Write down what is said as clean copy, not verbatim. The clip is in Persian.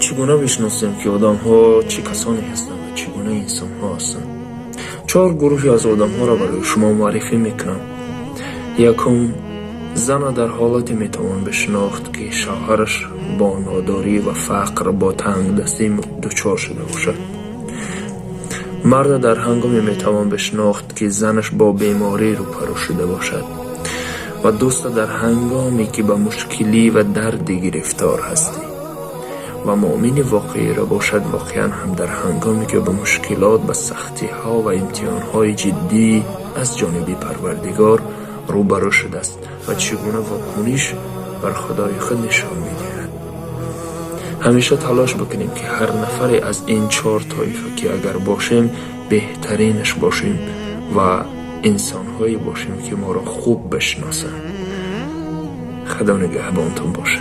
چگونه بشناسیم که آدم ها چه کسانی هستند و چگونه انسان ها هستند؟ 4 گروهی از آدم ها را برای شما معرفی میکنم. یکم، زن در حالتی میتوان بشناخت که شوهرش با ناداری و فقر با تنگ دستی دچار شده باشد. مرد در هنگامی میتوان بشناخت که زنش با بیماری روبرو شده باشد. و دوست در هنگامی که به مشکلی و دردی گرفتار هستی. و مؤمن واقعی را باشد واقعا هم در هنگامی که به مشکلات، به سختی ها و امتحان های جدی از جانب پروردگار روبرو شده است و چگونه واکنش بر خدای خود نشان می‌دهد. همیشه تلاش بکنیم که هر نفری از این 4 طایفه که اگر باشیم بهترینش باشیم و انسان‌هایی باشیم که ما را خوب بشناسند. خدا نگهبانتون باشه.